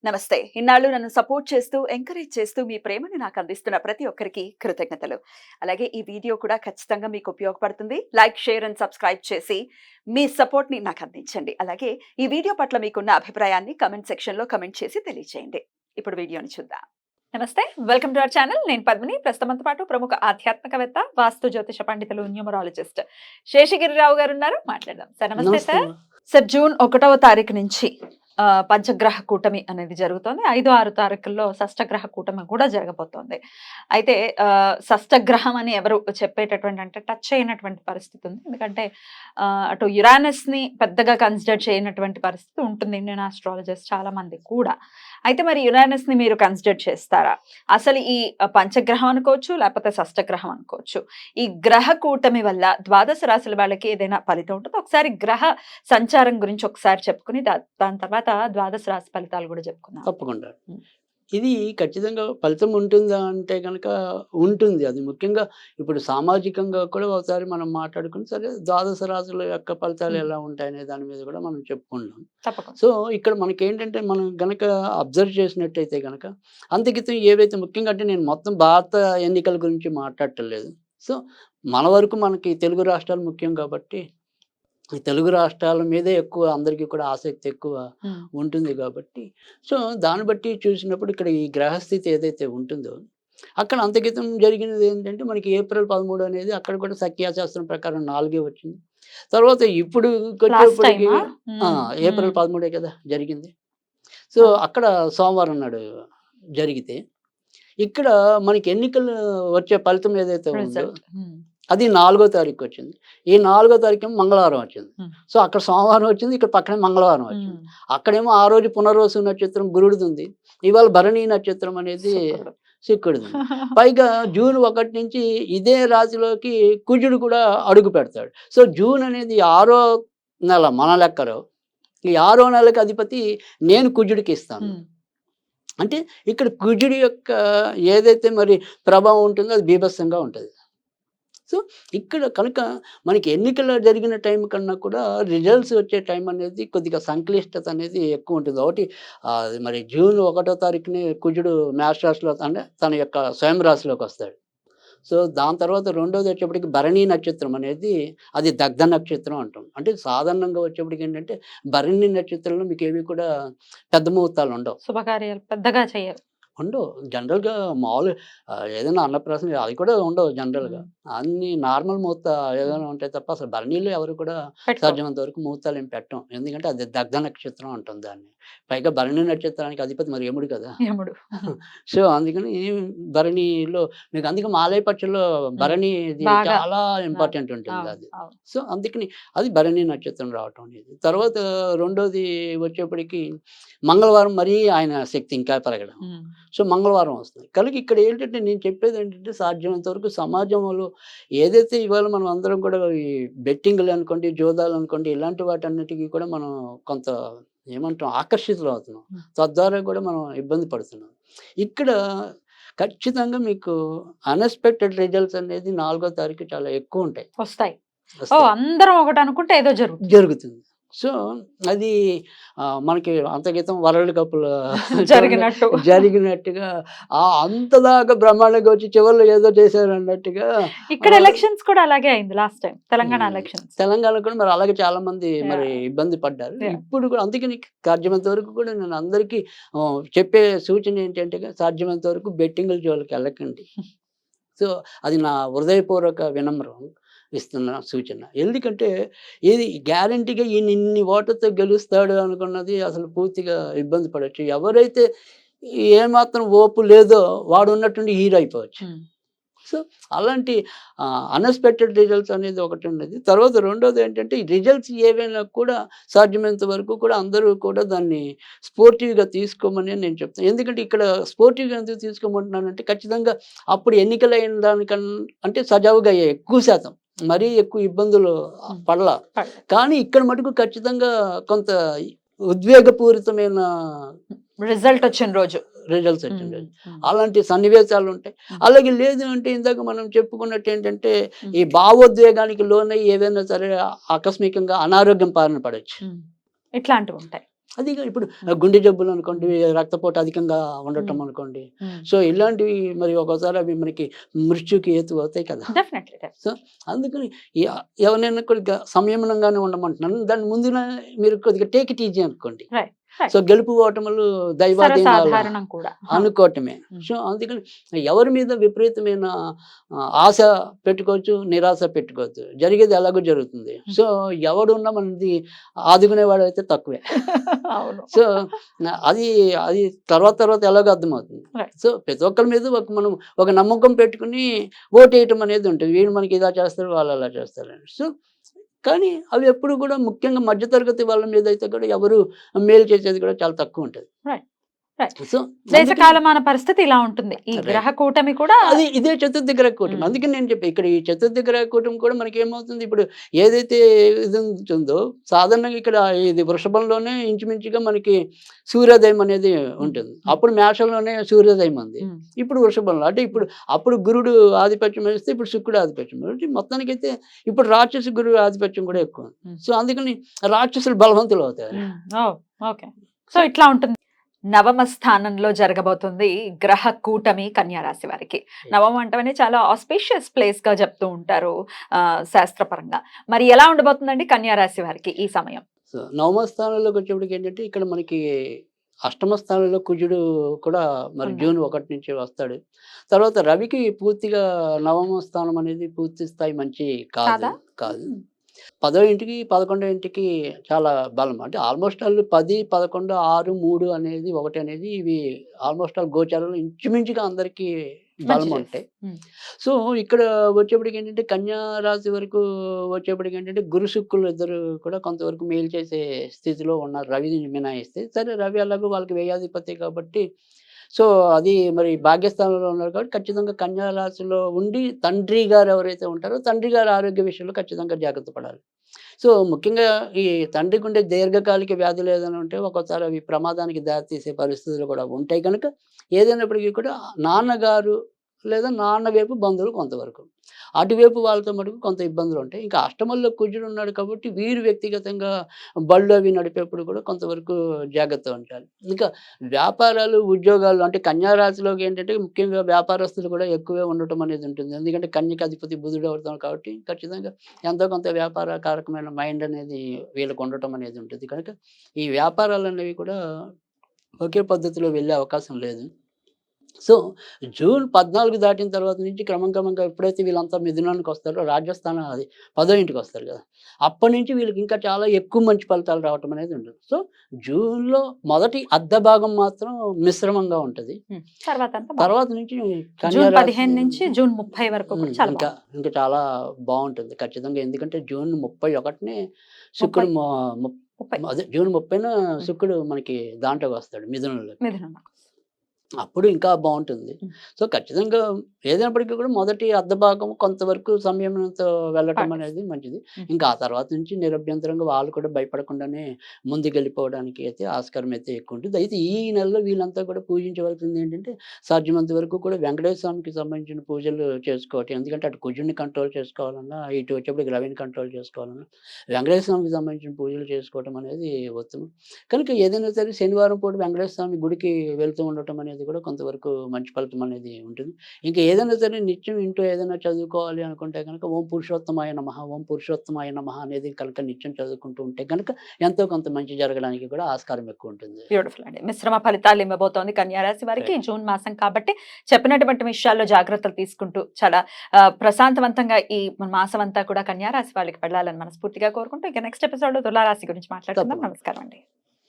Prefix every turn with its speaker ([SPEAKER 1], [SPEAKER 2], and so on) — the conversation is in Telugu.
[SPEAKER 1] నమస్తే. ఇన్నాళ్ళు నన్ను సపోర్ట్ చేస్తూ, ఎంకరేజ్ చేస్తూ మీ ప్రేమని నాకు అందిస్తున్న ప్రతి ఒక్కరికి కృతజ్ఞతలు. అలాగే ఈ వీడియో కూడా ఖచ్చితంగా మీకు ఉపయోగపడుతుంది. లైక్, షేర్ అండ్ సబ్స్క్రైబ్ చేసి మీ సపోర్ట్‌ని నాకు అందించండి. అలాగే ఈ వీడియో పట్ల మీకున్న అభిప్రాయాన్ని కామెంట్ సెక్షన్‌లో కామెంట్ చేసి తెలియజేయండి. ఇప్పుడు వీడియోని చూద్దాం. నమస్తే. Welcome to our channel. నేను పద్మిని. ప్రస్తుతం మనతో పాటు ప్రముఖ ఆధ్యాత్మికవేత్త, వాస్తు జ్యోతిష పండితులు, న్యూమరాలజిస్ట్ శేషగిరిరావు గారు ఉన్నారు. మాట్లాడదాం. సార్ నమస్తే సార్. సార్ జూన్ 1వ తారీఖు నుంచి పంచగ్రహ కూటమి అనేది జరుగుతోంది. 5, 6 తారీఖుల్లో షష్టగ్రహ కూటమి కూడా జరగబోతోంది. అయితే షష్టగ్రహం అని ఎవరు చెప్పేటటువంటి అంటే టచ్ అయినటువంటి పరిస్థితి ఉంది. ఎందుకంటే అటు యురానస్‌ని పెద్దగా కన్సిడర్ చేయనటువంటి పరిస్థితి ఉంటుంది ఇండియన్ ఆస్ట్రాలజర్స్ చాలా మంది కూడా. అయితే మరి యురానస్‌ని మీరు కన్సిడర్ చేస్తారా? అసలు ఈ పంచగ్రహం అనుకోవచ్చు, లేకపోతే షష్టగ్రహం అనుకోవచ్చు. ఈ గ్రహ కూటమి వల్ల ద్వాదశ రాశుల వాళ్ళకి ఏదైనా ఫలితం ఉంటుందా? ఒకసారి గ్రహ సంచారం గురించి ఒకసారి చెప్పుకుని దాని తర్వాత ద్వాదశ రాశి ఫలితాలు కూడా చెప్పుకుందాం.
[SPEAKER 2] తప్పకుండా. ఇది ఖచ్చితంగా ఫలితం ఉంటుందా అంటే గనక ఉంటుంది. అది ముఖ్యంగా ఇప్పుడు సామాజికంగా కూడా ఒకసారి మనం మాట్లాడుకుని సరే ద్వాదశ రాశుల యొక్క ఫలితాలు ఎలా ఉంటాయనే దాని మీద కూడా మనం చెప్పుకుందాం.
[SPEAKER 1] తప్పకుండా.
[SPEAKER 2] సో, ఇక్కడ మనకేంటంటే మనం గనక అబ్జర్వ్ చేసినట్టయితే గనక అంతకితం ఏవైతే ముఖ్యంగా అంటే నేను మొత్తం భారత ఎన్నికల గురించి మాట్లాడటం లేదు. సో, మన వరకు మనకి తెలుగు రాష్ట్రాలు ముఖ్యం కాబట్టి ఈ తెలుగు రాష్ట్రాల మీదే ఎక్కువ అందరికీ కూడా ఆసక్తి ఎక్కువ ఉంటుంది కాబట్టి సో దాన్ని బట్టి చూసినప్పుడు ఇక్కడ ఈ గ్రహస్థితి ఏదైతే ఉంటుందో అక్కడ అంతకితం జరిగినది ఏంటంటే మనకి ఏప్రిల్ 13 అనేది అక్కడ కూడా సంఖ్యాశాస్త్రం ప్రకారం 4 వచ్చింది. తర్వాత ఇప్పుడు వచ్చేప్పటికి ఏప్రిల్ 13 కదా జరిగింది. సో అక్కడ సోమవారం నాడు జరిగితే ఇక్కడ మనకి ఎన్నికలు వచ్చే ఫలితం ఏదైతే ఉందో అది 4వ తారీఖు వచ్చింది. ఈ 4వ తారీఖు మంగళవారం వచ్చింది. సో అక్కడ సోమవారం వచ్చింది, ఇక్కడ పక్కనే మంగళవారం వచ్చింది. అక్కడేమో ఆ రోజు పునర్వసు నక్షత్రం గురుడిది ఉంది, ఇవాళ భరణి నక్షత్రం అనేది శుక్రుడిది. పైగా జూన్ 1 నుంచి ఇదే రాశిలోకి కుజుడు కూడా అడుగు పెడతాడు. సో జూన్ అనేది 6వ నెల మన లెక్కలో. ఈ 6వ నెలకి అధిపతి నేను కుజుడికి ఇస్తాను. అంటే ఇక్కడ కుజుడి యొక్క ఏదైతే మరి ప్రభావం ఉంటుందో అది బీభత్సంగా ఉంటుంది. సో ఇక్కడ కనుక మనకి ఎన్నికలు జరిగిన టైం కన్నా కూడా రిజల్ట్స్ వచ్చే టైం అనేది కొద్దిగా సంక్లిష్టత అనేది ఎక్కువ ఉంటుంది. ఒకటి మరి జూన్ 1వ తారీఖుని కుజుడు మేష రాశిలో అంటే తన యొక్క స్వయం రాశిలోకి వస్తాడు. సో దాని తర్వాత రెండోది వచ్చేప్పటికి భరణి నక్షత్రం అనేది అది దగ్ధ నక్షత్రం అంటాం. అంటే సాధారణంగా వచ్చేప్పటికి ఏంటంటే భరణి నక్షత్రంలో మీకు ఏవి కూడా పెద్ద ముహూర్తాలు ఉండవు,
[SPEAKER 1] శుభకార్యాలు పెద్దగా చేయరు,
[SPEAKER 2] ఉండవు. జనరల్‌గా మామూలు ఏదైనా అన్నప్రాసన అది కూడా ఉండవు జనరల్‌గా. అన్నీ నార్మల్ ముహూర్త ఏదైనా ఉంటాయి తప్ప అసలు భరణిలో ఎవరు కూడా సాధ్యమైనంత వరకు ముహూర్తాలు ఏం పెట్టం. ఎందుకంటే అది దగ్ధ నక్షత్రం అంటాం దాన్ని. పైగా భరణి నక్షత్రానికి అధిపతి మరి యముడు కదా!
[SPEAKER 1] యముడు.
[SPEAKER 2] సో అందుకని భరణిలో మీకు అందుకే మాలయ పక్షుల్లో భరణిది చాలా ఇంపార్టెంట్ ఉంటుంది అది. సో అందుకని అది భరణి నక్షత్రం రావటం అనేది. తర్వాత రెండోది వచ్చేప్పటికి మంగళవారం మరీ ఆయన శక్తి ఇంకా పెరగడం. సో మంగళవారం వస్తుంది. కనుక ఇక్కడ ఏంటంటే నేను చెప్పేది ఏంటంటే సాధ్యమైనంత వరకు సమాజంలో ఏదైతే ఇవాళ మనం అందరం కూడా ఈ బెట్టింగ్లు అనుకోండి, జోదాలు అనుకోండి, ఇలాంటి వాటన్నిటికీ కూడా మనం కొంత ఏమంటాం ఆకర్షితులు అవుతున్నాం. తద్వారా కూడా మనం ఇబ్బంది పడుతున్నాం. ఇక్కడ ఖచ్చితంగా మీకు అన్ఎక్స్‌పెక్టెడ్ రిజల్ట్స్ అనేది 4వ తారీఖు చాలా ఎక్కువ ఉంటాయి, వస్తాయి.
[SPEAKER 1] అందరం ఒకటి అనుకుంటే ఏదో
[SPEAKER 2] జరుగుతుంది. సో అది మనకి అంతక్రితం వరల్డ్ కప్‌లో జరిగినట్టుగా అంతదాకా బ్రహ్మాండంగా వచ్చి చివరిలో ఏదో చేశారు అన్నట్టుగా
[SPEAKER 1] ఇక్కడ ఎలక్షన్స్ కూడా అలాగే అయింది last time Telangana elections.
[SPEAKER 2] Telangana కూడా మరి అలాగే చాలా మంది మరి ఇబ్బంది పడ్డారు. ఇప్పుడు కూడా అందుకని సాధ్యమైనంత వరకు కూడా నేను అందరికీ చెప్పే సూచన ఏంటంటే సాధ్యమైనంత వరకు బెట్టింగ్ల జోలికి వెళ్ళకండి. సో అది నా హృదయపూర్వక వినమ్రం ఇస్తున్న సూచన. ఎందుకంటే ఇది గ్యారంటీగా ఈయన ఇన్ని ఓట్లతో గెలుస్తాడు అనుకున్నది అసలు పూర్తిగా ఇబ్బంది పడవచ్చు. ఎవరైతే ఏమాత్రం ఓపు లేదో వాడు ఉన్నట్టుండి హీరో అయిపోవచ్చు. సో అలాంటి అన్ఎక్స్‌పెక్టెడ్ రిజల్ట్స్ అనేది ఒకటి ఉన్నది. తర్వాత రెండోది ఏంటంటే ఈ రిజల్ట్స్ ఏవైనా కూడా సాధ్యమైనంత వరకు కూడా అందరూ కూడా దాన్ని స్పోర్టివ్‌గా తీసుకోమని నేను చెప్తాను. ఎందుకంటే ఇక్కడ స్పోర్టివ్‌గా ఎందుకు తీసుకోమంటున్నానంటే ఖచ్చితంగా అప్పుడు ఎన్నికలైన దానికన్నా అంటే సజావుగా అయ్యాయి ఎక్కువ శాతం. మరీ ఎక్కువ ఇబ్బందులు పడలా. కానీ ఇక్కడ మటుకు ఖచ్చితంగా కొంత ఉద్వేగపూరితమైన
[SPEAKER 1] రిజల్ట్స్ వచ్చిన రోజు
[SPEAKER 2] అలాంటి సన్నివేశాలు ఉంటాయి. అలాగే లేదు అంటే ఇందాక మనం చెప్పుకున్నట్టు ఏంటంటే ఈ భావోద్వేగానికి లోనై ఏదైనా సరే ఆకస్మికంగా అనారోగ్యం బారిన పడవచ్చు.
[SPEAKER 1] ఇట్లాంటివి ఉంటాయి.
[SPEAKER 2] అది ఇప్పుడు గుండె జబ్బులు అనుకోండి, రక్తపోటు అధికంగా ఉండటం అనుకోండి. సో ఇలాంటివి మరి ఒక్కోసారి అవి మనకి మృత్యుకి హేతు అవుతాయి కదా.
[SPEAKER 1] డెఫినెట్లీ.
[SPEAKER 2] సో అందుకని ఎవరైనా కొద్దిగా సంయమనంగానే ఉండమంటున్నాను. దాని ముందున మీరు కొద్దిగా టేక్ ఇట్ ఈజీ అనుకోండి.
[SPEAKER 1] రైట్.
[SPEAKER 2] సో గెలుపు ఓటములు దైవాధీనాలు
[SPEAKER 1] సర్వసాధారణం కూడా.
[SPEAKER 2] అనుకోవటమే. సో అందుకని ఎవరి మీద విపరీతమైన ఆశ పెట్టుకోవచ్చు, నిరాశ పెట్టుకోవచ్చు. జరిగేది ఎలాగో జరుగుతుంది. సో ఎవడున్నా మనది ఆదుకునేవాడు అయితే తక్కువే.
[SPEAKER 1] అవును.
[SPEAKER 2] సో అది అది తర్వాత ఎలాగో అర్థమవుతుంది.
[SPEAKER 1] Right.
[SPEAKER 2] సో ప్రతి ఒక్కరి మీద మనం ఒక నమ్మకం పెట్టుకుని ఓటేయటం అనేది ఉంటుంది. వీడు మనకి ఇలా చేస్తారు, వాళ్ళు అలా చేస్తారని. సో కానీ అవి ఎప్పుడు కూడా ముఖ్యంగా మధ్యతరగతి వాళ్ళ మీద అయితే కూడా ఎవరు మేలు చేసేది కూడా చాలా తక్కువ ఉంటుంది.
[SPEAKER 1] రైట్. రైట్.
[SPEAKER 2] సో
[SPEAKER 1] దేశ కాలమాన పరిస్థితి ఇలా ఉంటుంది. ఈ గ్రహ కూటమి కూడా
[SPEAKER 2] అది ఇదే చతుర్థ గ్రహ కూటమి. అందుకే నేను చెప్పి ఇక్కడ ఈ చతుర్థ గ్రహ కూటమి కూడా మనకి ఏమవుతుంది, ఇప్పుడు ఏదైతే ఇది ఉంటుందో సాధారణంగా ఇక్కడ ఇది వృషభంలోనే ఇంచుమించుగా మనకి సూర్యోదయం అనేది ఉంటుంది. అప్పుడు మేషంలోనే సూర్యోదయం ఉంది. ఇప్పుడు వృషభంలో అంటే ఇప్పుడు అప్పుడు గురుడు ఆధిపత్యం వహిస్తే ఇప్పుడు శుక్రుడు ఆధిపత్యం వహిస్తే మొత్తానికైతే ఇప్పుడు రాక్షస గురువు ఆధిపత్యం కూడా ఎక్కువ. సో అందుకని రాక్షసులు బలవంతులు అవుతారు.
[SPEAKER 1] ఓకే. సో ఇట్లా ఉంటుంది. నవమ స్థానంలో జరగబోతుంది గ్రహ కూటమి కన్యా రాశి వారికి. నవమం అంటేనే చాలా ఆస్పీషియస్ ప్లేస్ గా చెప్తూ ఉంటారు శాస్త్రపరంగా. మరి ఎలా ఉండబోతుందండి కన్యా రాశి వారికి ఈ సమయం?
[SPEAKER 2] సో నవమ స్థానంలోకి వచ్చేప్పటికి ఏంటంటే ఇక్కడ మనకి అష్టమ స్థానంలో కుజుడు కూడా మరి జూన్ 1 నుంచి వస్తాడు. తర్వాత రవికి పూర్తిగా నవమ స్థానం అనేది పూర్తి స్థాయి మంచి కాదు. 10వ ఇంటికి 11వ ఇంటికి చాలా బలం. అంటే ఆల్మోస్ట్ ఆల్ 10, 11, 6, 3 అనేది 1 అనేది ఇవి ఆల్మోస్ట్ ఆల్ గోచారంలో ఇంచుమించుగా అందరికీ బలం ఉంటాయి. సో ఇక్కడ వచ్చేప్పటికి ఏంటంటే కన్యా రాశి వరకు వచ్చేప్పటికి ఏంటంటే గురు శుక్రులు ఇద్దరు కూడా కొంతవరకు మేలు చేసే స్థితిలో ఉన్నారు, రవిని మినాయిస్తే. సరే రవి అలాగూ వాళ్ళకి వ్యయాధిపతి కాబట్టి సో అది మరి భాగ్యస్థానంలో ఉన్నారు కాబట్టి ఖచ్చితంగా కన్యా రాశిలో ఉండి తండ్రి గారు ఎవరైతే ఉంటారో తండ్రి గారి ఆరోగ్య విషయంలో ఖచ్చితంగా జాగ్రత్త పడాలి. సో ముఖ్యంగా ఈ తండ్రికి ఉండే దీర్ఘకాలిక వ్యాధులు ఏదైనా ఉంటే ఒక్కోసారి అవి ప్రమాదానికి దారితీసే పరిస్థితులు కూడా ఉంటాయి కనుక ఏదైనప్పటికీ కూడా నాన్నగారు లేదా నాన్న వైపు బంధువులు కొంతవరకు, అటువైపు వాళ్ళతో మటుకు కొంత ఇబ్బందులు ఉంటాయి. ఇంకా అష్టమంలో కుజుడు ఉన్నాడు కాబట్టి వీరు వ్యక్తిగతంగా బళ్ళు అవి నడిపేప్పుడు కూడా కొంతవరకు జాగ్రత్త ఉంటారు. ఇంకా వ్యాపారాలు ఉద్యోగాలు అంటే కన్యా రాశిలోకి ఏంటంటే ముఖ్యంగా వ్యాపారస్తులు కూడా ఎక్కువే ఉండటం అనేది ఉంటుంది. ఎందుకంటే కన్యకి అధిపతి బుధుడు అవుతాం కాబట్టి ఖచ్చితంగా ఎంతో కొంత వ్యాపార కారకమైన మైండ్ అనేది వీళ్ళకు ఉండటం అనేది ఉంటుంది. కనుక ఈ వ్యాపారాలు అనేవి కూడా ఒకే పద్ధతిలో వెళ్ళే అవకాశం లేదు. సో జూన్ 14 దాటిన తర్వాత నుంచి క్రమంగా ఎప్పుడైతే వీళ్ళంతా మిథునానికి వస్తారో రాజస్థానం అది 10వ ఇంటికి వస్తారు కదా, అప్పటి నుంచి వీళ్ళకి ఇంకా చాలా ఎక్కువ మంచి ఫలితాలు రావటం అనేది ఉంటుంది. సో జూన్లో మొదటి అర్ధ భాగం మాత్రం మిశ్రమంగా ఉంటుంది. తర్వాత నుంచి
[SPEAKER 1] జూన్ 15 నుంచి జూన్ 30 వరకు
[SPEAKER 2] ఇంకా చాలా బాగుంటుంది ఖచ్చితంగా. ఎందుకంటే జూన్ 31నే శుక్రుడు అదే జూన్ 30న శుక్రుడు మనకి దాంట్లోకి వస్తాడు మిథునంలో. అప్పుడు ఇంకా బాగుంటుంది. సో ఖచ్చితంగా ఏదైనప్పటికీ కూడా మొదటి అర్ధ భాగం కొంతవరకు సంయమనంతో వెళ్ళటం అనేది మంచిది. ఇంకా ఆ తర్వాత నుంచి నిరభ్యంతరంగా వాళ్ళు కూడా భయపడకుండానే ముందుకెళ్ళిపోవడానికి అయితే ఆస్కారం అయితే ఎక్కువ ఉంటుంది. అయితే ఈ నెలలో వీళ్ళంతా కూడా పూజించవలసింది ఏంటంటే సాధ్యమంత వరకు కూడా వెంకటేశ్వర స్వామికి సంబంధించిన పూజలు చేసుకోవటం. ఎందుకంటే అటు కుజుడిని కంట్రోల్ చేసుకోవాలన్నా, ఇటు వచ్చేప్పుడు రవిని కంట్రోల్ చేసుకోవాలన్నా వెంకటేశ్వర స్వామికి సంబంధించిన పూజలు చేసుకోవటం అనేది ఉత్తమం. కనుక ఏదైనా సరే శనివారం పూట వెంకటేశ్వర స్వామి గుడికి వెళ్తూ ఉండటం అనేది కూడా కొంతవరకు మంచి ఫలితం అనేది ఉంటుంది. ఇంకా ఏదైనా సరే నిత్యం ఇంట్లో ఏదైనా చదువుకోవాలి అనుకుంటే కనుక ఓం పురుషోత్తమాయ నమః, ఓం పురుషోత్తమాయ నమః అనేది కనుక నిత్యం చదువుకుంటూ ఉంటే కనుక ఎంతో కొంత మంచి జరగడానికి కూడా ఆస్కారం ఎక్కువ ఉంటుంది.
[SPEAKER 1] బ్యూటిఫుల్ అండి. మిశ్రమ ఫలితాలు ఇవ్వబోతోంది కన్యా రాశి వారికి జూన్ మాసం కాబట్టి చెప్పినటువంటి విషయాల్లో జాగ్రత్తలు తీసుకుంటూ చాలా ప్రశాంతవంతంగా ఈ మాసం అంతా కూడా కన్యా రాశి వాళ్ళకి వెళ్ళాలని మనస్ఫూర్తిగా కోరుకుంటూ ఇక నెక్స్ట్ ఎపిసోడ్ తులా రాశి గురించి మాట్లాడుకుందాం. నమస్కారం అండి.